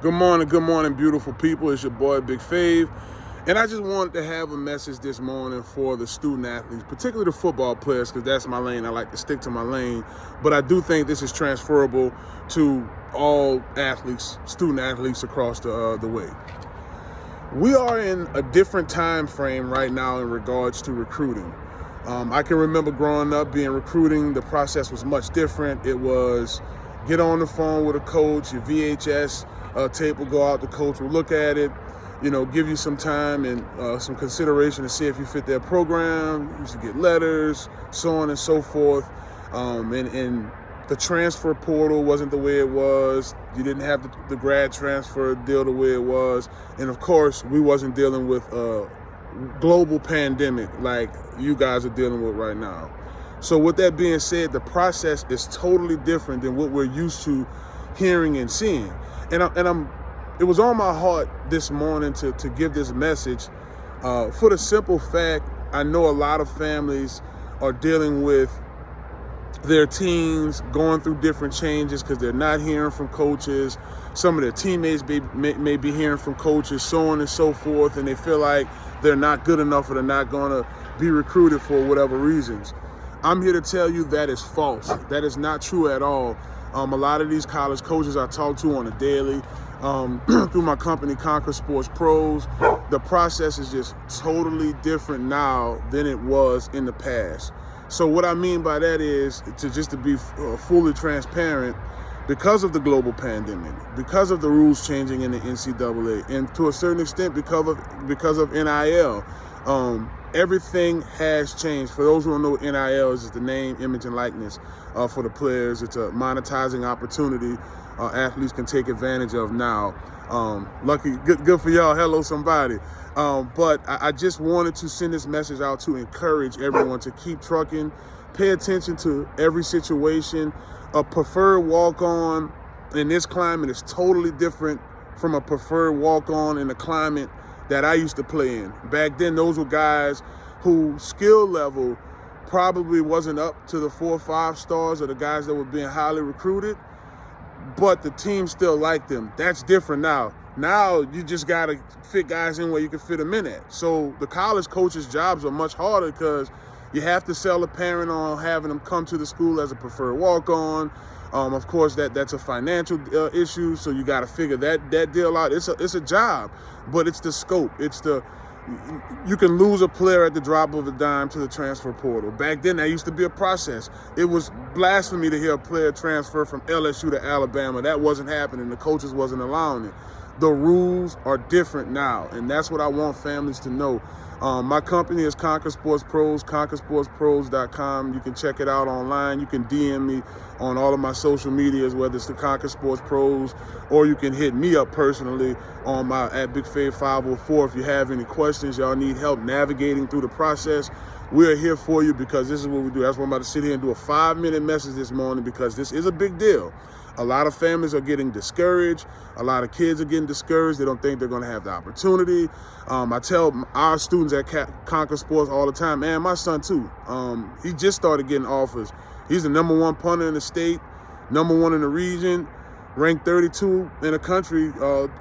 Good morning, beautiful people. It's your boy, Big Fave. And I just wanted to have a message this morning for the student athletes, particularly the football players, because that's my lane. I like to stick to my lane. But I do think this is transferable to all athletes, student athletes across the way. We are in a different time frame right now in regards to recruiting. I can remember growing up being recruiting. The process was much different. It was get on the phone with a coach, your VHS tape will go out, the coach will look at it, give you some time and some consideration to see if you fit their program. You used to get letters, so on and so forth. And the transfer portal wasn't the way it was. You didn't have the grad transfer deal the way it was. And of course, we wasn't dealing with a global pandemic like you guys are dealing with right now. So with that being said, the process is totally different than what we're used to hearing and seeing. It was on my heart this morning to give this message for the simple fact I know a lot of families are dealing with their teams going through different changes because they're not hearing from coaches. Some of their teammates may be hearing from coaches, so on and so forth, and they feel like they're not good enough or they're not going to be recruited for whatever reasons. I'm here to tell you that is false. That is not true at all. A lot of these college coaches I talk to on a daily, through my company, Conquer Sports Pros, the process is just totally different now than it was in the past. So what I mean by that is to be fully transparent, because of the global pandemic, because of the rules changing in the NCAA, and to a certain extent because of NIL, everything has changed. For those who don't know what NIL is, it's the name, image, and likeness for the players. It's a monetizing opportunity athletes can take advantage of now. Lucky, good for y'all. Hello, somebody. But I just wanted to send this message out to encourage everyone to keep trucking, pay attention to every situation. A preferred walk-on in this climate is totally different from a preferred walk-on in the climate that I used to play in. Back then, those were guys whose skill level probably wasn't up to the 4 or 5 stars of the guys that were being highly recruited, but the team still liked them. That's different now. Now you just got to fit guys in where you can fit them in at. So the college coaches' jobs are much harder because you have to sell a parent on having them come to the school as a preferred walk-on. Of course, that's a financial issue, so you got to figure that deal out. It's a job, but it's the scope. You can lose a player at the drop of a dime to the transfer portal. Back then, that used to be a process. It was blasphemy to hear a player transfer from LSU to Alabama. That wasn't happening. The coaches wasn't allowing it. The rules are different now, and that's what I want families to know. My company is Conquer Sports Pros, conquersportspros.com. You can check it out online. You can DM me on all of my social medias, whether it's the Conquer Sports Pros, or you can hit me up personally on at Big Fave 504 if you have any questions. Y'all need help navigating through the process. We're here for you because this is what we do. That's why I'm about to sit here and do a 5-minute message this morning, because this is a big deal. A lot of families are getting discouraged. A lot of kids are getting discouraged. They don't think they're going to have the opportunity. I tell our students at Conquer Sports all the time, man, my son too, he just started getting offers. He's the #1 punter in the state, #1 in the region, ranked 32 in the country,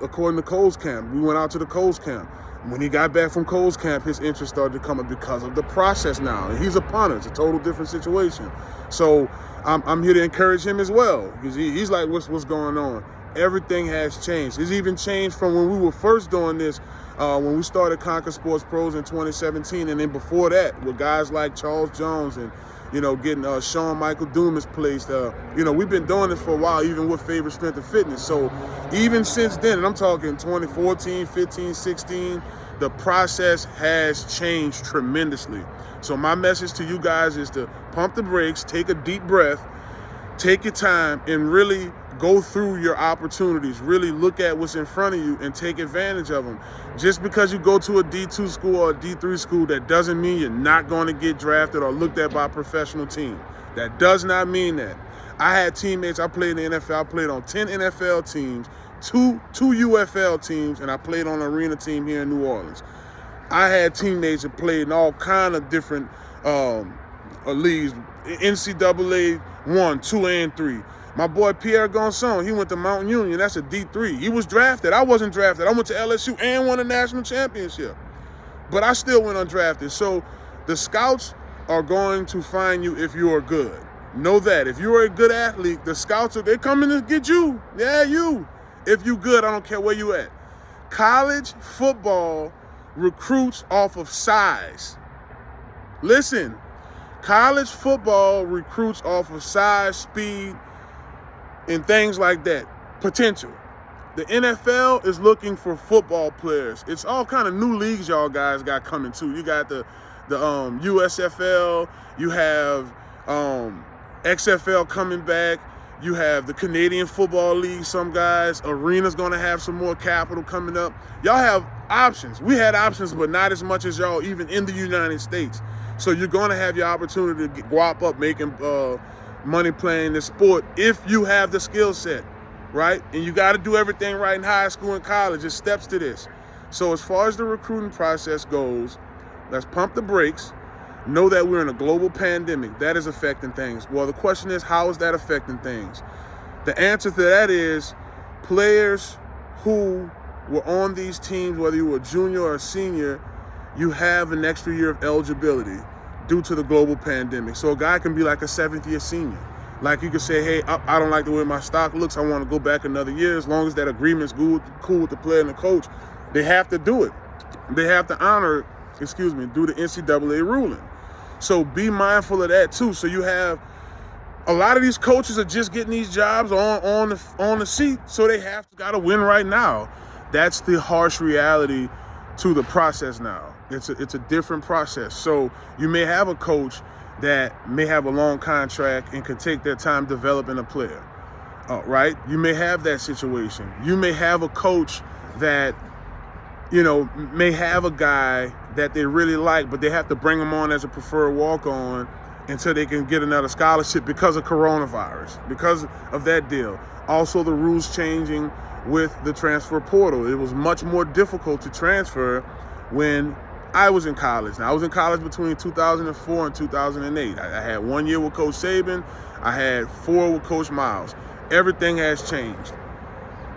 according to Coles Camp. We went out to the Coles Camp. When he got back from Coles Camp, his interest started to come up because of the process now. And he's a punter. It's a total different situation. So I'm here to encourage him as well, because he's like, what's going on? Everything has changed. It's even changed from when we were first doing this, when we started Conquer Sports Pros in 2017, and then before that, with guys like Charles Jones and getting Sean Michael Dumas placed. We've been doing this for a while, even with Favorite Strength and Fitness. So even since then, and I'm talking 2014, 15, 16, the process has changed tremendously. So my message to you guys is to pump the brakes, take a deep breath, take your time, and really go through your opportunities. Really look at what's in front of you and take advantage of them. Just because you go to a D2 school or a D3 school, that doesn't mean you're not going to get drafted or looked at by a professional team. That does not mean that. I had teammates, I played in the NFL, I played on 10 NFL teams, two UFL teams, and I played on an arena team here in New Orleans. I had teammates that played in all kind of different leagues, NCAA 1, 2, and 3. My boy Pierre Gonson, he went to Mount Union. That's a D3. He was drafted. I wasn't drafted. I went to LSU and won a national championship. But I still went undrafted. So the scouts are going to find you if you are good. Know that. If you are a good athlete, the scouts, they're coming to get you. Yeah, you. If you good, I don't care where you at. College football recruits off of size. Listen, college football recruits off of size, speed, and things like that. Potential. The NFL is looking for football players. It's all kind of new leagues y'all guys got coming too. You got the USFL. You have XFL coming back. You have the Canadian Football League. Some guys. Arena's going to have some more capital coming up. Y'all have options. We had options, but not as much as y'all even in the United States. So you're going to have your opportunity to go up making money playing this sport if you have the skill set. Right? And you got to do everything right in high school and college. There's steps to this. So as far as the recruiting process goes, let's pump the brakes. Know that we're in a global pandemic. That is affecting things. Well, the question is, how is that affecting things? The answer to that is players who were on these teams, whether you were a junior or a senior, you have an extra year of eligibility due to the global pandemic. So a guy can be like a seventh-year senior. Like you could say, hey, I don't like the way my stock looks. I want to go back another year. As long as that agreement's cool with the player and the coach, they have to do it. They have to honor, due to NCAA ruling. So be mindful of that too. So you have a lot of these coaches are just getting these jobs on the seat. So they got to win right now. That's the harsh reality to the process now. It's a different process. So you may have a coach that may have a long contract and can take their time developing a player, right? You may have that situation. You may have a coach that, may have a guy that they really like, but they have to bring him on as a preferred walk-on until they can get another scholarship because of coronavirus, because of that deal. Also, the rules changing with the transfer portal. It was much more difficult to transfer when I was in college. Now, I was in college between 2004 and 2008. I had 1 year with Coach Saban. I had 4 with Coach Miles. Everything has changed.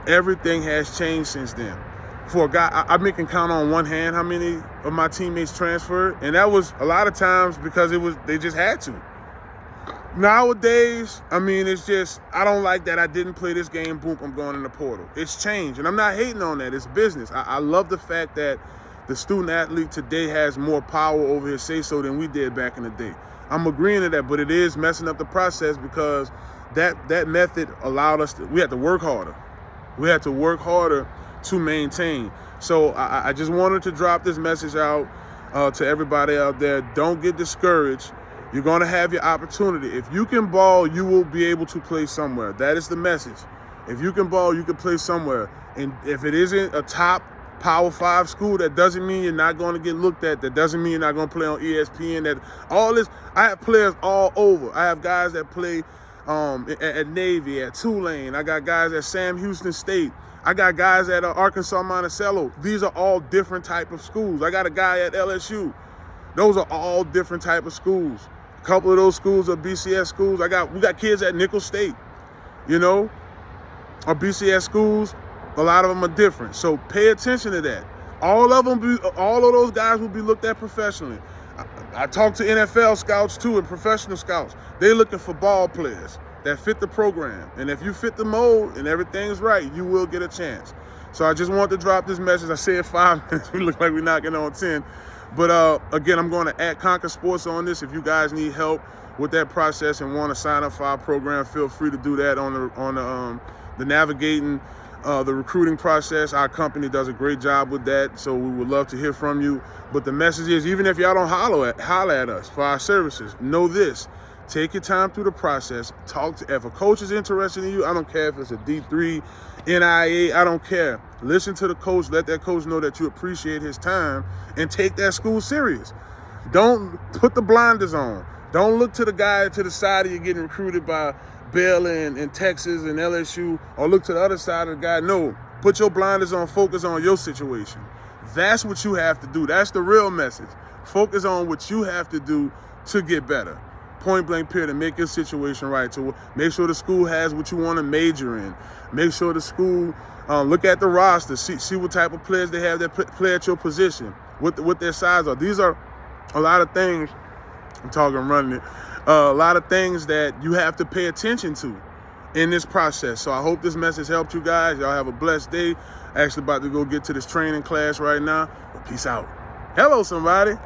Everything has changed since then. For a guy, I can count on one hand how many of my teammates transferred, and that was a lot of times because they just had to. Nowadays, it's just, I don't like that I didn't play this game, boom, I'm going in the portal. It's changed, and I'm not hating on that. It's business. I love the fact that the student athlete today has more power over his say-so than we did back in the day. I'm agreeing to that, but it is messing up the process because that method allowed us we had to work harder. We had to work harder to maintain. So I just wanted to drop this message out to everybody out there. Don't get discouraged. You're going to have your opportunity. If you can ball, you will be able to play somewhere. That is the message. If you can ball, you can play somewhere. And if it isn't a top Power 5 school, that doesn't mean you're not going to get looked at. That doesn't mean you're not going to play on ESPN. That all this, I have players all over. I have guys that play at Navy, at Tulane. I got guys at Sam Houston State. I got guys at Arkansas Monticello. These are all different type of schools. I got a guy at LSU. Those are all different type of schools. A couple of those schools are BCS schools. We got kids at Nicholls State, or BCS schools. A lot of them are different. So pay attention to that. All of those guys will be looked at professionally. I talk to NFL scouts too and professional scouts. They're looking for ball players that fit the program. And if you fit the mold and everything's right, you will get a chance. So I just wanted to drop this message. I said 5 minutes. We look like we're knocking on 10. But again, I'm going to add Conquer Sports on this. If you guys need help with that process and want to sign up for our program, feel free to do that on the navigating the recruiting process. Our company does a great job with that, so we would love to hear from you. But the message is, even if y'all don't holler at us for our services, know this. Take your time through the process. If a coach is interested in you, I don't care if it's a D3, NIA, I don't care. Listen to the coach. Let that coach know that you appreciate his time and take that school serious. Don't put the blinders on. Don't look to the guy to the side of you getting recruited by Baylor and Texas and LSU, or look to the other side of the guy. No, put your blinders on, focus on your situation. That's what you have to do. That's the real message. Focus on what you have to do to get better. point blank period to make your situation right. So make sure the school has what you want to major in. Make sure the school look at the roster, see what type of players they have that play at your position, what their size are. These are a lot of things. I'm talking running it. A lot of things that you have to pay attention to in this process. So I hope this message helped you guys. Y'all have a blessed day. Actually about to go get to this training class right now. Peace out. Hello, somebody.